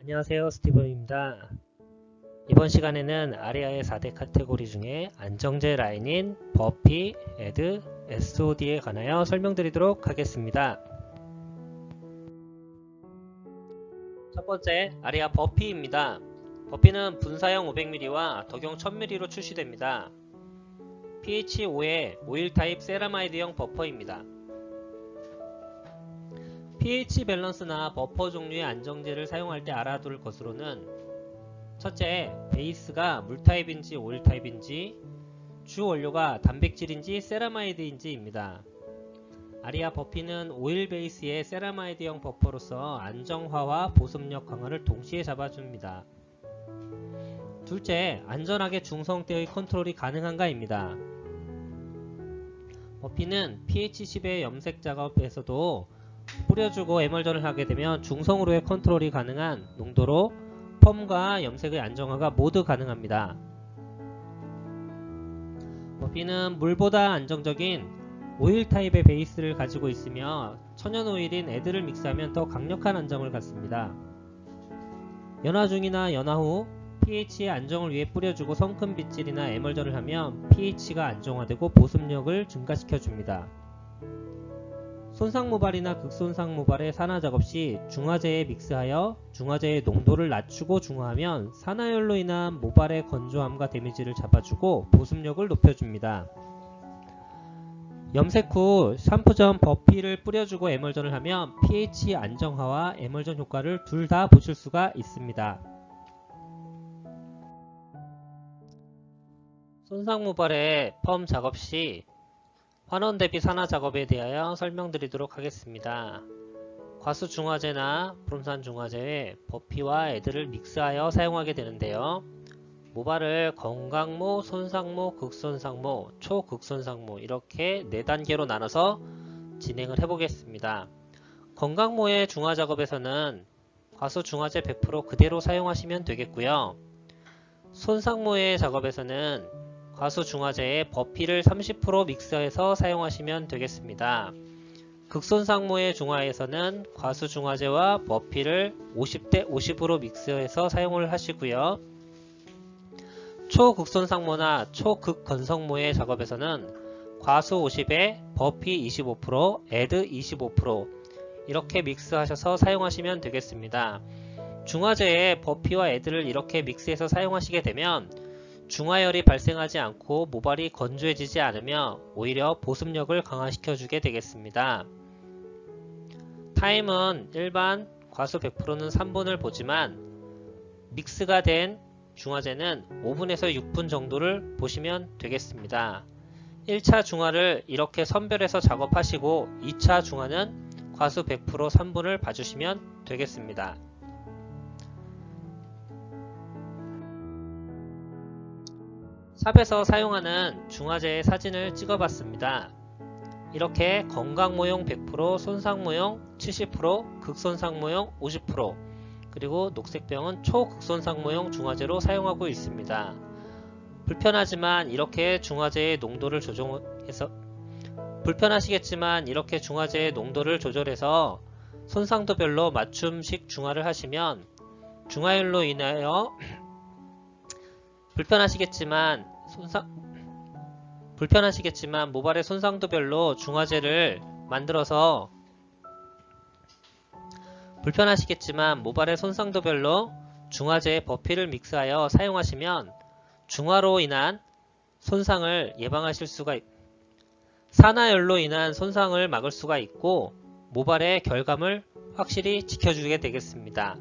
안녕하세요, 스티븐입니다. 이번 시간에는 아리아의 4대 카테고리 중에 안정제 라인인 버피, 애드, SOD에 관하여 설명드리도록 하겠습니다. 첫 번째, 아리아 버피입니다. 버피는 분사형 500ml와 덕용 1000ml로 출시됩니다. pH 5의 오일 타입 세라마이드형 버퍼입니다. pH 밸런스나 버퍼 종류의 안정제를 사용할 때 알아둘 것으로는 첫째, 베이스가 물타입인지 오일타입인지, 주 원료가 단백질인지 세라마이드인지입니다. 아리아 버피는 오일 베이스의 세라마이드형 버퍼로서 안정화와 보습력 강화를 동시에 잡아줍니다. 둘째, 안전하게 중성대의 컨트롤이 가능한가입니다. 버피는 pH 10의 염색 작업에서도 뿌려주고 에멀전을 하게 되면 중성으로의 컨트롤이 가능한 농도로 펌과 염색의 안정화가 모두 가능합니다. 버피는 물보다 안정적인 오일 타입의 베이스를 가지고 있으며 천연 오일인 애드를 믹스하면 더 강력한 안정을 갖습니다. 연화 중이나 연화 후 pH의 안정을 위해 뿌려주고 성큼 빗질이나 에멀전을 하면 pH가 안정화되고 보습력을 증가시켜줍니다. 손상 모발이나 극손상 모발의 산화 작업 시 중화제에 믹스하여 중화제의 농도를 낮추고 중화하면 산화열로 인한 모발의 건조함과 데미지를 잡아주고 보습력을 높여줍니다. 염색 후 샴푸 전 버피를 뿌려주고 에멀전을 하면 pH 안정화와 에멀전 효과를 둘 다 보실 수가 있습니다. 손상 모발의 펌 작업 시 환원 대비 산화 작업에 대하여 설명드리도록 하겠습니다. 과수 중화제나 브롬산 중화제에 버피와 애드를 믹스하여 사용하게 되는데요. 모발을 건강모, 손상모, 극손상모, 초극손상모 이렇게 4단계로 나눠서 진행을 해보겠습니다. 건강모의 중화 작업에서는 과수 중화제 100% 그대로 사용하시면 되겠고요. 손상모의 작업에서는 과수 중화제에 버피를 30% 믹스해서 사용하시면 되겠습니다. 극손상모의 중화에서는 과수 중화제와 버피를 50대 50으로 믹스해서 사용을 하시고요. 초극손상모나 초극건성모의 작업에서는 과수 50에 버피 25%, 애드 25% 이렇게 믹스하셔서 사용하시면 되겠습니다. 중화제에 버피와 애드를 이렇게 믹스해서 사용하시게 되면 중화열이 발생하지 않고 모발이 건조해지지 않으며 오히려 보습력을 강화시켜주게 되겠습니다. 타임은 일반 과수 100%는 3분을 보지만 믹스가 된 중화제는 5분에서 6분 정도를 보시면 되겠습니다. 1차 중화를 이렇게 선별해서 작업하시고 2차 중화는 과수 100% 3분을 봐주시면 되겠습니다. 샵에서 사용하는 중화제의 사진을 찍어봤습니다. 이렇게 건강모용 100%, 손상모용 70%, 극손상모용 50%, 그리고 녹색병은 초극손상모용 중화제로 사용하고 있습니다. 불편하지만 이렇게 중화제의 농도를 조절해서 손상도별로 맞춤식 중화를 하시면 중화율로 인하여 불편하시겠지만 모발의 손상도별로 중화제를 만들어서 중화제에 버피를 믹스하여 사용하시면 중화로 인한 손상을 예방하실 수가 산화열로 인한 손상을 막을 수가 있고 모발의 결감을 확실히 지켜주게 되겠습니다.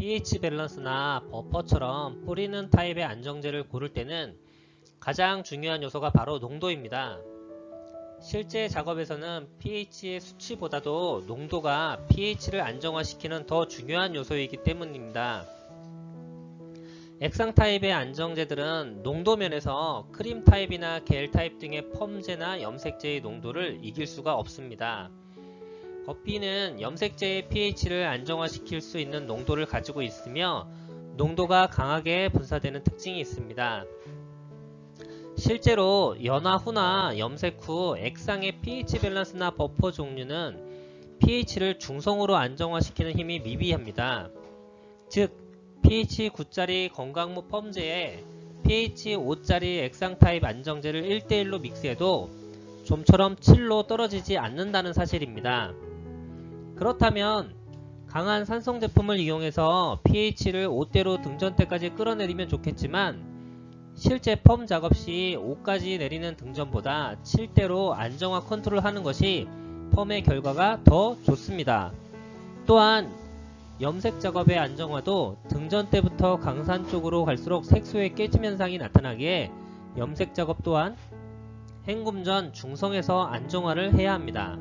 pH 밸런스나 버퍼처럼 뿌리는 타입의 안정제를 고를 때는 가장 중요한 요소가 바로 농도입니다. 실제 작업에서는 pH의 수치보다도 농도가 pH를 안정화시키는 더 중요한 요소이기 때문입니다. 액상 타입의 안정제들은 농도 면에서 크림 타입이나 겔 타입 등의 펌제나 염색제의 농도를 이길 수가 없습니다. 버피는 염색제의 pH를 안정화시킬 수 있는 농도를 가지고 있으며 농도가 강하게 분사되는 특징이 있습니다. 실제로 연화 후나 염색 후 액상의 pH 밸런스나 버퍼 종류는 pH를 중성으로 안정화시키는 힘이 미비합니다. 즉 pH 9짜리 건강무 펌제에 pH 5짜리 액상 타입 안정제를 1대1로 믹스해도 좀처럼 7로 떨어지지 않는다는 사실입니다. 그렇다면 강한 산성 제품을 이용해서 pH를 5대로 등전대까지 끌어내리면 좋겠지만 실제 펌 작업 시 5까지 내리는 등전보다 7대로 안정화 컨트롤하는 것이 펌의 결과가 더 좋습니다. 또한 염색 작업의 안정화도 등전대부터 강산 쪽으로 갈수록 색소의 깨짐 현상이 나타나기에 염색 작업 또한 헹굼 전 중성에서 안정화를 해야 합니다.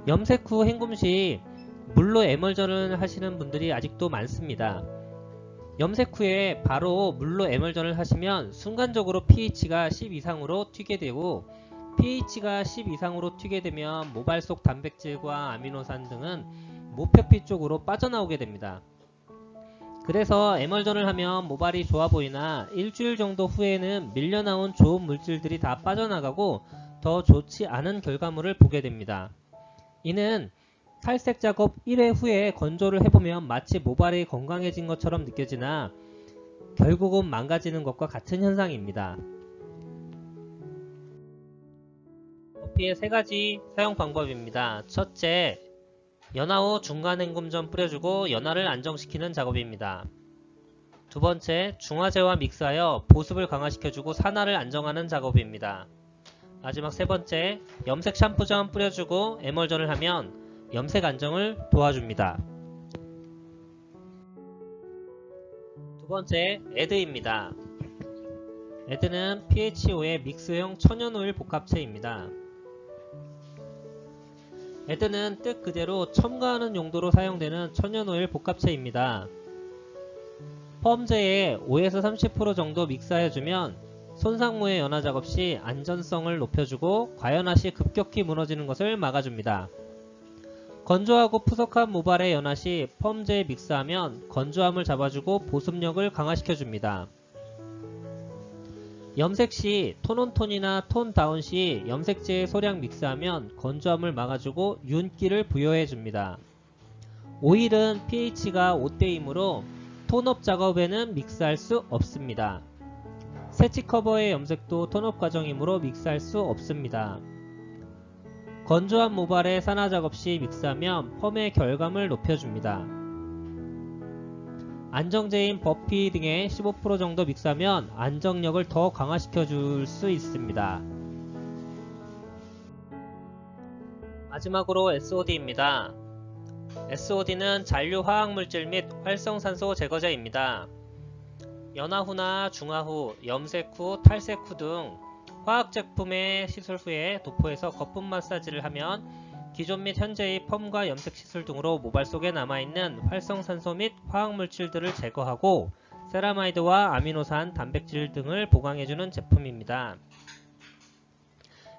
염색 후 헹굼 시 물로 에멀전을 하시는 분들이 아직도 많습니다. 염색 후에 바로 물로 에멀전을 하시면 순간적으로 pH가 10 이상으로 튀게 되고 pH가 10 이상으로 튀게 되면 모발 속 단백질과 아미노산 등은 모표피 쪽으로 빠져나오게 됩니다. 그래서 에멀전을 하면 모발이 좋아 보이나 일주일 정도 후에는 밀려나온 좋은 물질들이 다 빠져나가고 더 좋지 않은 결과물을 보게 됩니다. 이는 탈색 작업 1회 후에 건조를 해보면 마치 모발이 건강해진 것처럼 느껴지나 결국은 망가지는 것과 같은 현상입니다. 버피의 3가지 사용 방법입니다. 첫째, 연화 후 중간 헹굼 전 뿌려주고 연화를 안정시키는 작업입니다. 두 번째, 중화제와 믹스하여 보습을 강화시켜주고 산화를 안정하는 작업입니다. 마지막 세 번째, 염색 샴푸 전 뿌려주고 에멀전을 하면 염색 안정을 도와줍니다. 두 번째, 에드입니다. 에드는 pH5의 믹스형 천연오일 복합체입니다. 에드는 뜻 그대로 첨가하는 용도로 사용되는 천연오일 복합체입니다. 펌제에 5에서 30% 정도 믹스하여주면 손상모의 연화 작업 시 안전성을 높여주고 과연화 시 급격히 무너지는 것을 막아줍니다. 건조하고 푸석한 모발의 연화 시 펌제에 믹스하면 건조함을 잡아주고 보습력을 강화시켜줍니다. 염색 시 톤온톤이나 톤다운 시 염색제에 소량 믹스하면 건조함을 막아주고 윤기를 부여해줍니다. 오일은 pH가 5대이므로 톤업 작업에는 믹스할 수 없습니다. 세치 커버의 염색도 톤업 과정이므로 믹스할 수 없습니다. 건조한 모발의 산화 작업 시 믹스하면 펌의 결감을 높여줍니다. 안정제인 버피 등에 15% 정도 믹스하면 안정력을 더 강화시켜 줄 수 있습니다. 마지막으로 SOD입니다. SOD는 잔류 화학물질 및 활성산소 제거제입니다. 연화 후나 중화 후, 염색 후, 탈색 후 등 화학제품의 시술 후에 도포해서 거품 마사지를 하면 기존 및 현재의 펌과 염색 시술 등으로 모발 속에 남아있는 활성산소 및 화학물질들을 제거하고 세라마이드와 아미노산, 단백질 등을 보강해주는 제품입니다.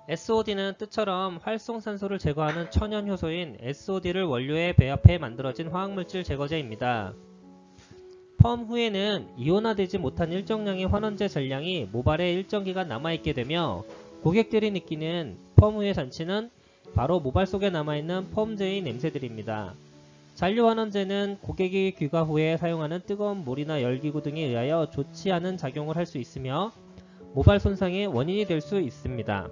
SOD는 뜻처럼 활성산소를 제거하는 천연 효소인 SOD를 원료에 배합해 만들어진 화학물질 제거제입니다. 펌 후에는 이온화되지 못한 일정량의 환원제 전량이 모발에 일정 기간 남아있게 되며 고객들이 느끼는 펌 후의 잔치는 바로 모발 속에 남아있는 펌제의 냄새들입니다. 잔류 환원제는 고객이 귀가 후에 사용하는 뜨거운 물이나 열기구 등에 의하여 좋지 않은 작용을 할 수 있으며 모발 손상의 원인이 될 수 있습니다.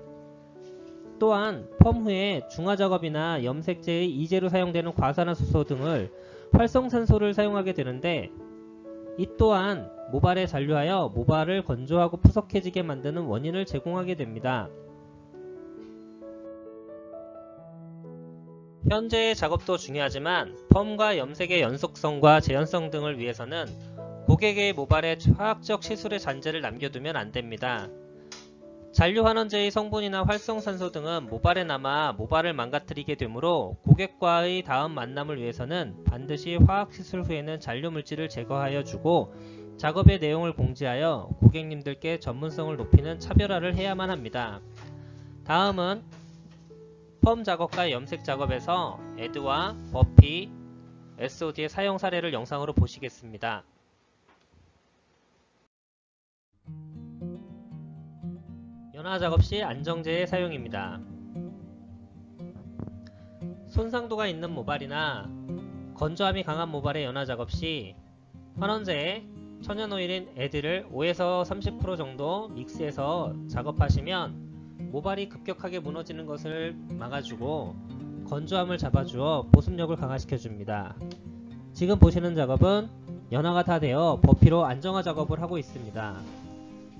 또한 펌 후에 중화 작업이나 염색제의 이제로 사용되는 과산화수소 등을 활성산소를 사용하게 되는데 이 또한 모발에 잔류하여 모발을 건조하고 푸석해지게 만드는 원인을 제공하게 됩니다. 현재의 작업도 중요하지만 펌과 염색의 연속성과 재현성 등을 위해서는 고객의 모발에 화학적 시술의 잔재를 남겨두면 안됩니다. 잔류환원제의 성분이나 활성산소 등은 모발에 남아 모발을 망가뜨리게 되므로 고객과의 다음 만남을 위해서는 반드시 화학시술 후에는 잔류물질을 제거하여 주고 작업의 내용을 공지하여 고객님들께 전문성을 높이는 차별화를 해야만 합니다. 다음은 펌 작업과 염색 작업에서 에드와 버피, SOD의 사용 사례를 영상으로 보시겠습니다. 연화 작업 시 안정제의 사용입니다. 손상도가 있는 모발이나 건조함이 강한 모발의 연화 작업 시 환원제에 천연오일인 애들을 5에서 30% 정도 믹스해서 작업하시면 모발이 급격하게 무너지는 것을 막아주고 건조함을 잡아주어 보습력을 강화시켜줍니다. 지금 보시는 작업은 연화가 다 되어 버피로 안정화 작업을 하고 있습니다.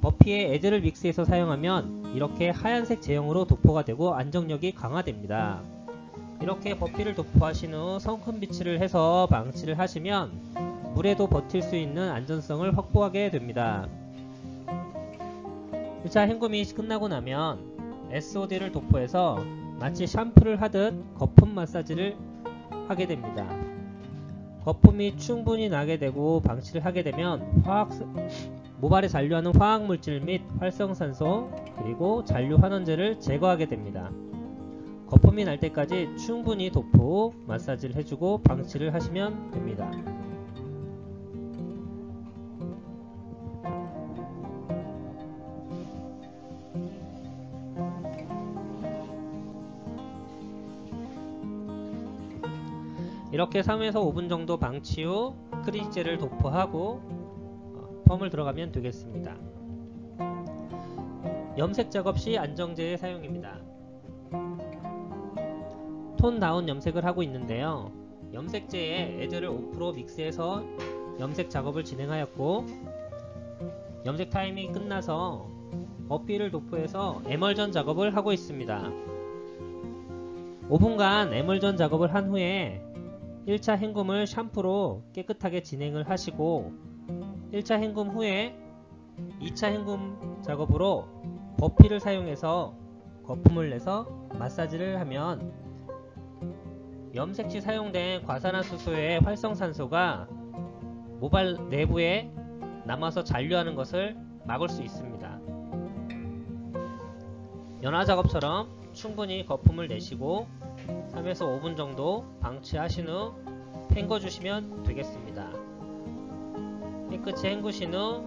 버피에 애들을 믹스해서 사용하면 이렇게 하얀색 제형으로 도포가 되고 안정력이 강화됩니다. 이렇게 버피를 도포하신 후 성큼 비치를 해서 방치를 하시면 물에도 버틸 수 있는 안전성을 확보하게 됩니다. 1차 헹굼이 끝나고 나면 SOD를 도포해서 마치 샴푸를 하듯 거품 마사지를 하게 됩니다. 거품이 충분히 나게 되고 방치를 하게 되면 모발에 잔류하는 화학물질 및 활성산소 그리고 잔류 환원제를 제거하게 됩니다. 거품이 날 때까지 충분히 도포, 마사지를 해주고 방치를 하시면 됩니다. 이렇게 3에서 5분 정도 방치 후 크리닉젤을 도포하고 펌을 들어가면 되겠습니다. 염색 작업 시 안정제의 사용입니다. 톤 다운 염색을 하고 있는데요. 염색제에 애들을 5% 믹스해서 염색 작업을 진행하였고 염색 타임이 끝나서 버피를 도포해서 에멀전 작업을 하고 있습니다. 5분간 에멀전 작업을 한 후에 1차 헹굼을 샴푸로 깨끗하게 진행을 하시고 1차 헹굼 후에 2차 헹굼 작업으로 버피를 사용해서 거품을 내서 마사지를 하면 염색 시 사용된 과산화수소의 활성산소가 모발 내부에 남아서 잔류하는 것을 막을 수 있습니다. 연화 작업처럼 충분히 거품을 내시고 3에서 5분 정도 방치하신 후 헹궈 주시면 되겠습니다. 깨끗이 헹구신 후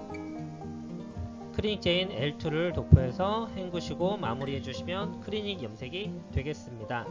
크리닉 젤인 L2를 도포해서 헹구시고 마무리해 주시면 크리닉 염색이 되겠습니다.